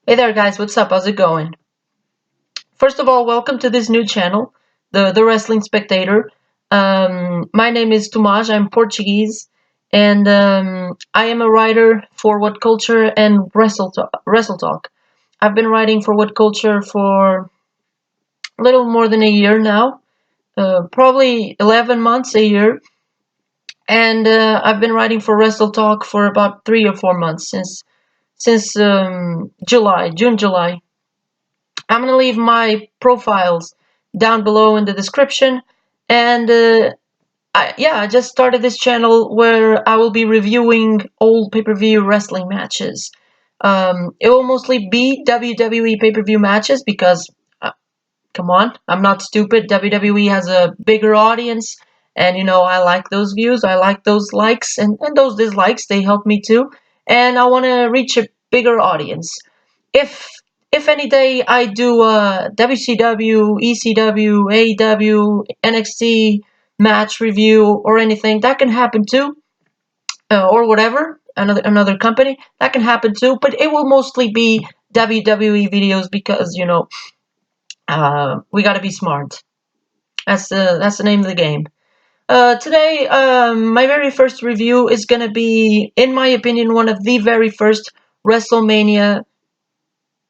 Hey there guys, what's up? How's it going? First of all, welcome to this new channel, the Wrestling Spectator. My name is Tomás, I'm Portuguese, and I am a writer for What Culture and Wrestle Talk. I've been writing for What Culture for a little more than a year now, probably 11 months, a year, and I've been writing for Wrestle Talk for about 3 or 4 months since June, July. I'm gonna leave my profiles down below in the description, and I just started this channel where I will be reviewing old pay-per-view wrestling matches. It will mostly be WWE pay-per-view matches because, come on, I'm not stupid. WWE has a bigger audience, and I like those views, I like those likes, and those dislikes, they help me too. And I want to reach a bigger audience. If if any day I do a WCW, ECW, AEW, NXT match review or anything, that can happen too, or whatever, another company, that can happen too. But it will mostly be WWE videos because we got to be smart. That's the name of the game. Today, my very first review is gonna be, in my opinion, one of the very first WrestleMania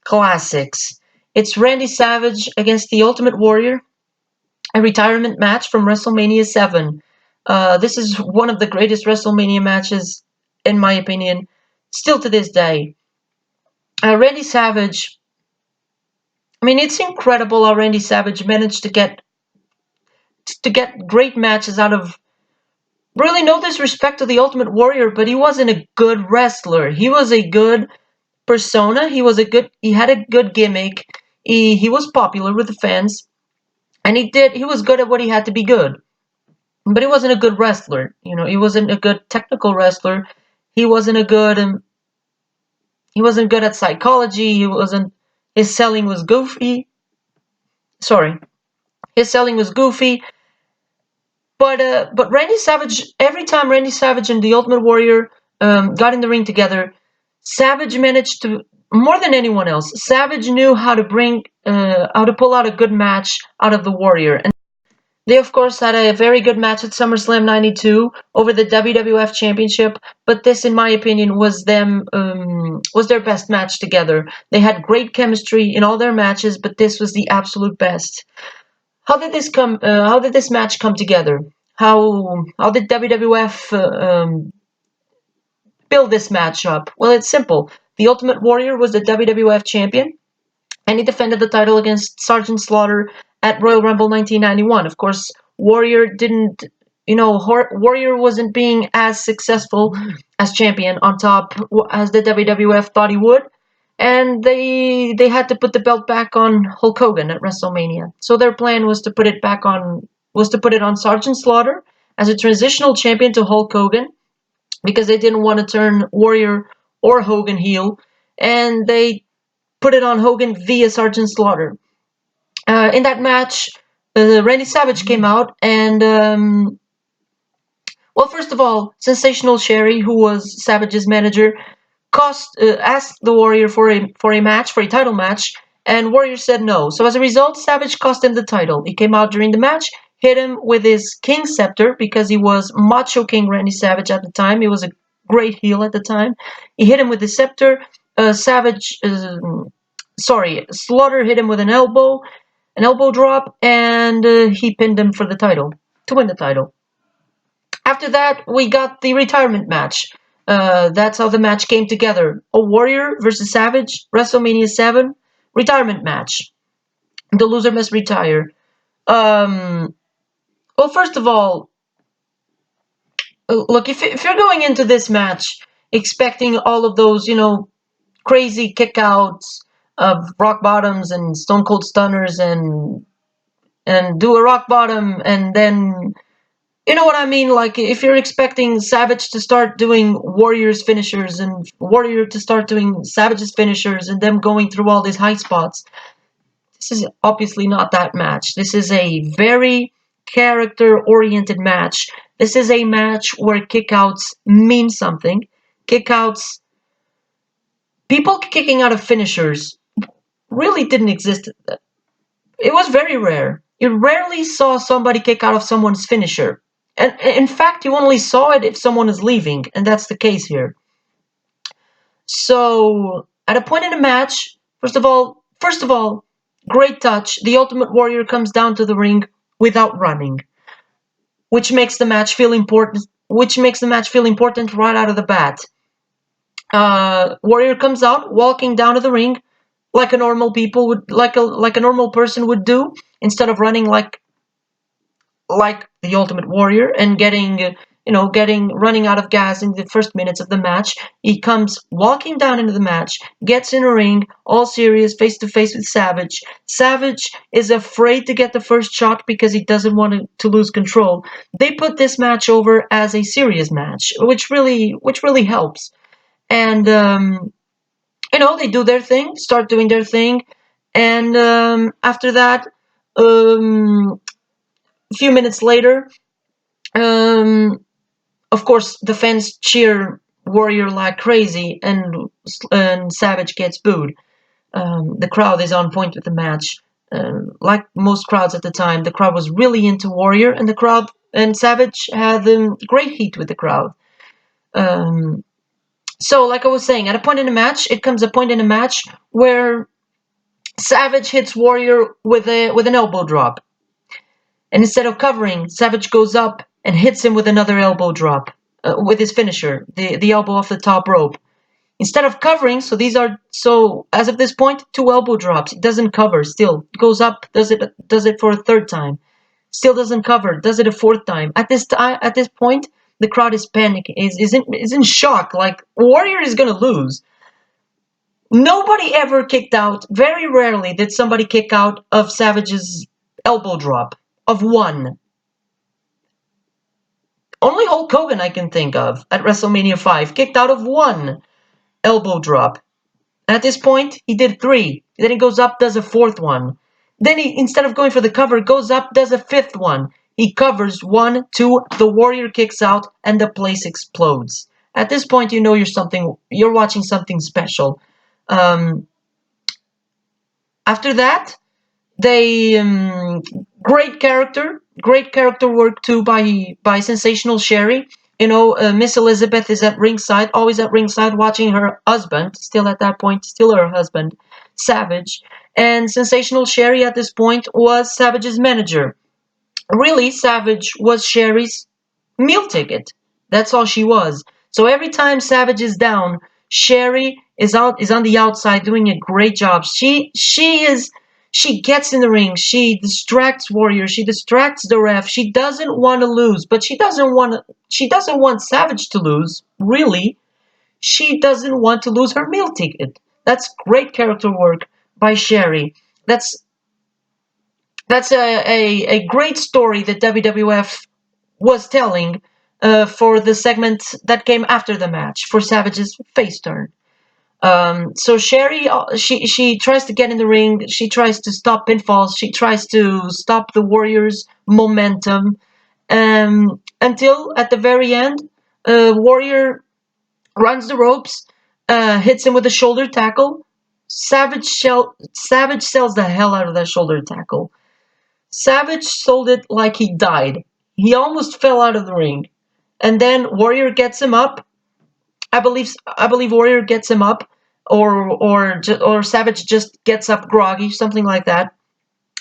classics. It's Randy Savage against the Ultimate Warrior, a retirement match from WrestleMania 7. This is one of the greatest WrestleMania matches, in my opinion, still to this day. Randy Savage, I mean, it's incredible how Randy Savage managed to get great matches out of, really, no disrespect to the Ultimate Warrior, but he wasn't a good wrestler. He was a good persona. He had a good gimmick. He was popular with the fans. And he was good at what he had to be good. But he wasn't a good wrestler. He wasn't a good technical wrestler. He wasn't a good, he wasn't good at psychology. His selling was goofy. Sorry. His selling was goofy. But Randy Savage, every time Randy Savage and the Ultimate Warrior got in the ring together, Savage managed to, more than anyone else, Savage knew how to pull out a good match out of the Warrior. And they, of course, had a very good match at SummerSlam '92 over the WWF Championship, but this, in my opinion, was their best match together. They had great chemistry in all their matches, but this was the absolute best. How did this come? How did this match come together? How did WWF build this match up? Well, it's simple. The Ultimate Warrior was the WWF champion, and he defended the title against Sergeant Slaughter at Royal Rumble 1991. Of course, Warrior didn't, Warrior wasn't being as successful as champion on top as the WWF thought he would, and they had to put the belt back on Hulk Hogan at WrestleMania. So their plan was to put it on Sergeant Slaughter as a transitional champion to Hulk Hogan, because they didn't want to turn Warrior or Hogan heel, and they put it on Hogan via Sergeant Slaughter. In that match, Randy Savage came out, and well, first of all, Sensational Sherry, who was Savage's manager, asked the Warrior for a title match, and Warrior said no. So as a result, Savage cost him the title. He came out during the match, hit him with his King Scepter, because he was Macho King Randy Savage at the time. He was a great heel at the time. He hit him with his scepter. Slaughter hit him with an elbow drop, and he pinned him for the title, to win the title. After that, we got the retirement match. That's how the match came together. A Warrior versus Savage, WrestleMania 7, retirement match. The loser must retire. Well, first of all, look, if you're going into this match expecting all of those, crazy kickouts of rock bottoms and stone cold stunners and do a rock bottom and then, you know what I mean? Like, if you're expecting Savage to start doing Warrior's finishers and Warrior to start doing Savage's finishers and them going through all these high spots, this is obviously not that match. This is a very character-oriented match. This is a match where kickouts mean something. Kickouts People kicking out of finishers really didn't exist. It was very rare. You rarely saw somebody kick out of someone's finisher. And in fact, you only saw it if someone is leaving, and that's the case here. So, at a point in the match, first of all, great touch. The Ultimate Warrior comes down to the ring without running, which makes the match feel important. Which makes the match feel important right out of the bat. Warrior comes out, walking down to the ring, like a normal people would, like a normal person would do, instead of running like the Ultimate Warrior and getting running out of gas in the first minutes of the match. He comes walking down into the match, gets in a ring, all serious, face to face with Savage. Savage is afraid to get the first shot because he doesn't want to lose control. They put this match over as a serious match, which really helps. And they do their thing, start doing their thing, and after that, a few minutes later, um, of course, the fans cheer Warrior like crazy, and Savage gets booed. The crowd is on point with the match. Like most crowds at the time, the crowd was really into Warrior, and Savage had great heat with the crowd. Um, so, like I was saying, at a point in the match, it comes a point in the match where Savage hits Warrior with an elbow drop, and instead of covering, Savage goes up and hits him with another elbow drop with his finisher, the elbow off the top rope. Instead of covering, so as of this point, two elbow drops. It doesn't cover. Still goes up, does it for a third time. Still doesn't cover. Does it a fourth time. At this point, the crowd is panicking. Is in shock. Like Warrior is gonna lose. Nobody ever kicked out. Very rarely did somebody kick out of Savage's elbow drop of one. Only Hulk Hogan I can think of at WrestleMania 5 kicked out of one elbow drop. At this point, he did three. Then he goes up, does a fourth one. Then he, instead of going for the cover, goes up, does a fifth one. He covers one, two, the Warrior kicks out, and the place explodes. At this point, you know you're watching something special. Um, After that, they great character work too by Sensational Sherry. Miss Elizabeth is at ringside, always at ringside, watching her husband, still at that point, still her husband, Savage. And Sensational Sherry at this point was Savage's manager. Really, Savage was Sherry's meal ticket. That's all she was. So every time Savage is down, Sherry is on the outside doing a great job. She gets in the ring. She distracts Warrior. She distracts the ref. She doesn't want to lose, but she doesn't want Savage to lose. Really, she doesn't want to lose her meal ticket. That's great character work by Sherry. That's that's a great story that WWF was telling for the segment that came after the match for Savage's face turn. So Sherry, she tries to get in the ring. She tries to stop pinfalls. She tries to stop the Warriors' momentum. Until at the very end, Warrior runs the ropes, hits him with a shoulder tackle. Savage sells the hell out of that shoulder tackle. Savage sold it like he died. He almost fell out of the ring. And then Warrior gets him up. I believe Warrior gets him up, or Savage just gets up groggy, something like that.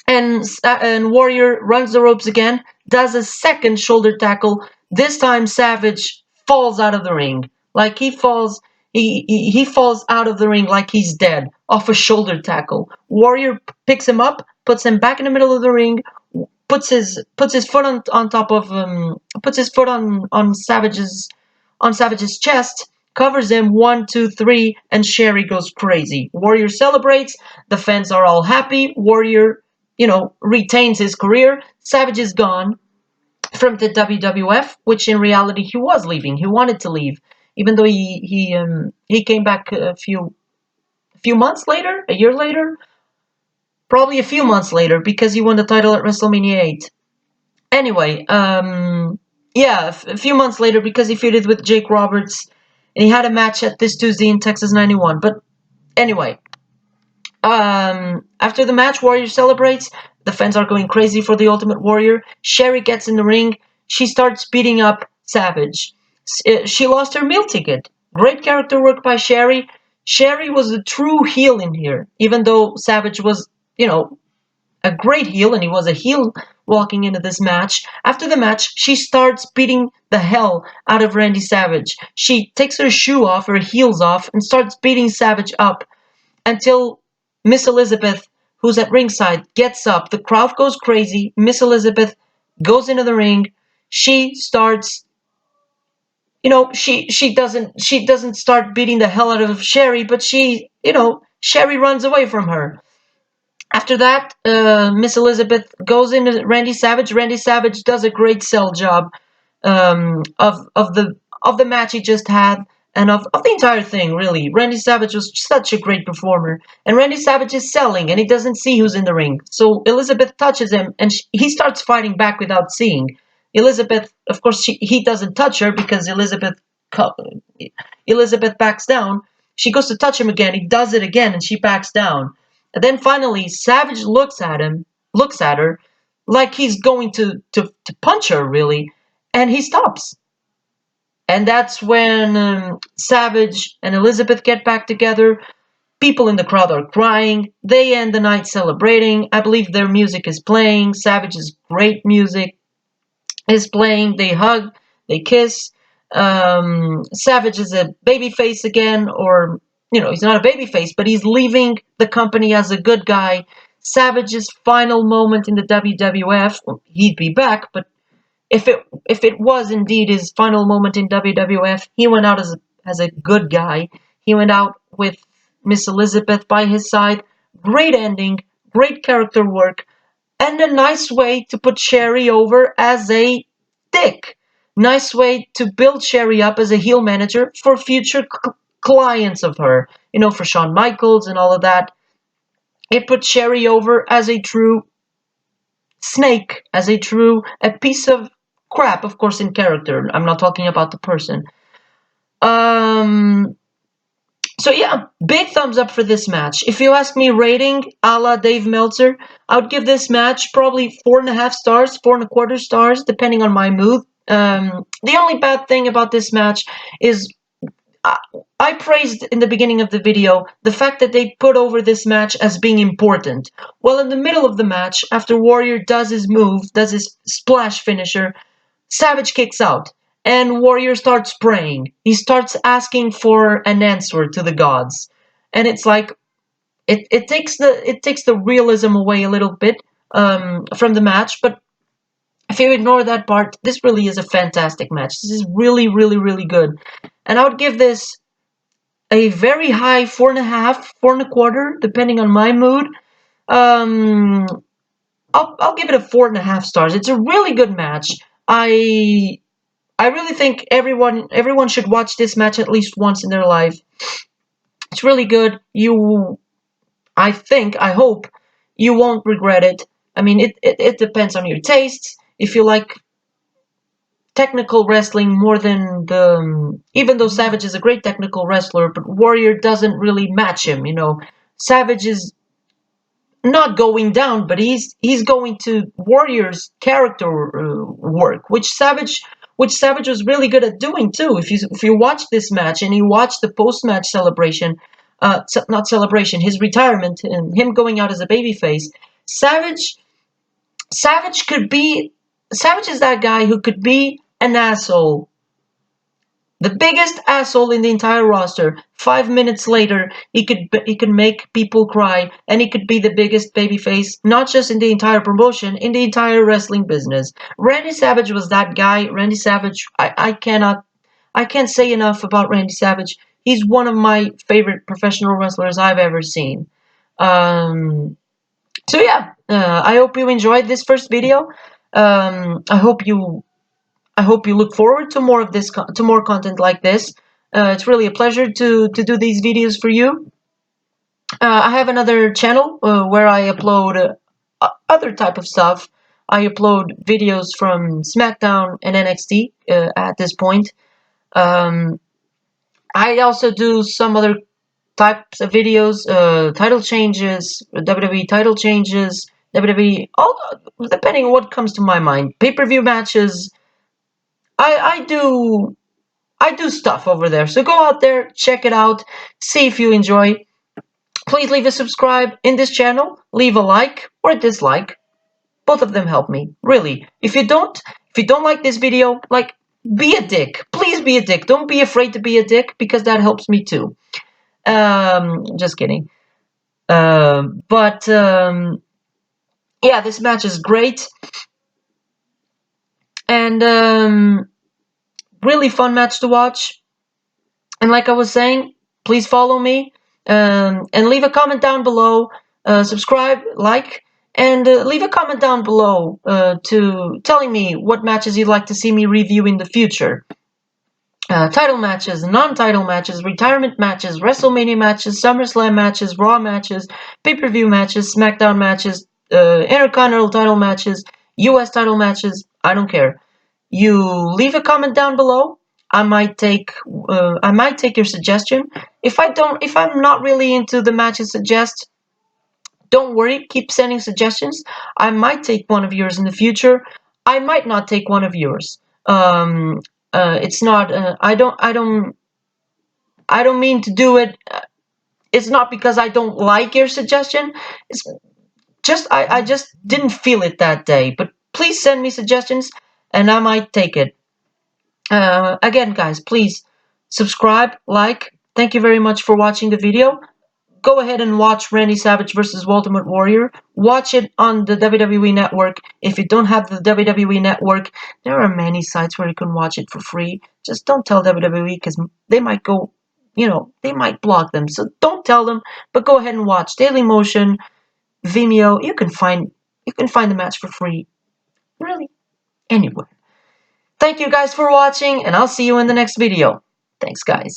And Warrior runs the ropes again, does a second shoulder tackle. This time Savage falls out of the ring. Like he falls out of the ring like he's dead off a shoulder tackle. Warrior picks him up, puts him back in the middle of the ring, puts his foot on top of puts his foot on Savage's chest, covers him 1, 2, 3, and Sherry goes crazy. Warrior celebrates. The fans are all happy. Warrior, retains his career. Savage is gone from the WWF, which in reality he was leaving. He wanted to leave, even though he came back a few months later, a year later, probably a few months later, because he won the title at WrestleMania 8. Anyway, yeah, a few months later because he feuded with Jake Roberts, and he had a match at this Tuesday in Texas 91. But Anyway, after the match, Warrior celebrates. The fans are going crazy for the Ultimate Warrior. Sherry gets in the ring. She starts beating up Savage. She lost her meal ticket. Great character work by Sherry. Sherry was a true heel in here, even though Savage was, a great heel, and he was a heel walking into this match. After the match, she starts beating the hell out of Randy Savage. She takes her shoe off, her heels off, and starts beating Savage up until Miss Elizabeth, who's at ringside, gets up. The crowd goes crazy. Miss Elizabeth goes into the ring. She starts, she doesn't start beating the hell out of Sherry, but Sherry runs away from her. After that, Miss Elizabeth goes into Randy Savage. Randy Savage does a great sell job of the match he just had, and of the entire thing, really. Randy Savage was such a great performer, and Randy Savage is selling, and he doesn't see who's in the ring. So Elizabeth touches him, and he starts fighting back without seeing. Elizabeth, of course, he doesn't touch her because Elizabeth backs down. She goes to touch him again. He does it again, and she backs down. And then finally, Savage looks at her, like he's going to punch her, really, and he stops. And that's when Savage and Elizabeth get back together. People in the crowd are crying. They end the night celebrating. I believe their music is playing. Savage's great music is playing. They hug, they kiss. Savage is a babyface again, or he's not a babyface, but he's leaving the company as a good guy. Savage's final moment in the WWF, he'd be back, but if it was indeed his final moment in WWF, he went out as a good guy. He went out with Miss Elizabeth by his side. Great ending, great character work, and a nice way to put Sherry over as a dick. Nice way to build Sherry up as a heel manager for future clients of her. For Shawn Michaels and all of that. It put Sherry over as a true snake, as a piece of crap, of course, in character. I'm not talking about the person. So yeah, big thumbs up for this match. If you ask me rating a la Dave Meltzer, I would give this match probably 4.5 stars, 4.25 stars, depending on my mood. The only bad thing about this match is I praised in the beginning of the video the fact that they put over this match as being important. Well, in the middle of the match, after Warrior does his move, does his splash finisher, Savage kicks out, and Warrior starts praying. He starts asking for an answer to the gods, and it's like it takes the realism away a little bit from the match. But if you ignore that part, this really is a fantastic match. This is really, really, really good, and I would give this a very high 4.5, 4.25, depending on my mood. Um, I'll give it a 4.5 stars. It's a really good match. I really think everyone should watch this match at least once in their life. It's really good. I hope you won't regret it. I mean, it depends on your tastes. If you like technical wrestling more than even though Savage is a great technical wrestler, but Warrior doesn't really match him. Savage is not going down, but he's going to Warrior's character work, which Savage was really good at doing too. If you watch this match and you watch the post match celebration, not celebration, his retirement and him going out as a babyface, Savage Savage could be Savage is that guy who could be an asshole, the biggest asshole in the entire roster. 5 minutes later, he could make people cry, and he could be the biggest babyface, not just in the entire promotion, in the entire wrestling business. Randy Savage was that guy. Randy Savage, I can't say enough about Randy Savage. He's one of my favorite professional wrestlers I've ever seen. So yeah, I hope you enjoyed this first video. I hope you look forward to more of this, to more content like this. It's really a pleasure to do these videos for you. I have another channel where I upload other type of stuff. I upload videos from SmackDown and NXT at this point. I also do some other types of videos, title changes, WWE title changes, WWE, all depending on what comes to my mind. Pay-per-view matches. I do stuff over there. So go out there, check it out, see if you enjoy. Please leave a subscribe in this channel, leave a like or a dislike. Both of them help me, really. If you don't like this video, like, be a dick. Please be a dick. Don't be afraid to be a dick, because that helps me too. Just kidding. But yeah, this match is great. And really fun match to watch. And like I was saying, please follow me, and leave a comment down below. Subscribe, like, and leave a comment down below to telling me what matches you'd like to see me review in the future. Title matches, non-title matches, retirement matches, WrestleMania matches, SummerSlam matches, Raw matches, pay-per-view matches, SmackDown matches, Intercontinental title matches, US title matches. I don't care. You leave a comment down below. I might take your suggestion. If I'm not really into the match you suggest, don't worry. Keep sending suggestions. I might take one of yours in the future. I might not take one of yours. It's not. I don't mean to do it. It's not because I don't like your suggestion. It's just I just didn't feel it that day. But please send me suggestions, and I might take it. Again, guys, please subscribe, like. Thank you very much for watching the video. Go ahead and watch Randy Savage vs. Ultimate Warrior. Watch it on the WWE Network. If you don't have the WWE Network, there are many sites where you can watch it for free. Just don't tell WWE, because they might go, they might block them. So don't tell them, but go ahead and watch Daily Motion, Vimeo. You can find the match for free, really, anywhere. Thank you guys for watching, and I'll see you in the next video. Thanks, guys.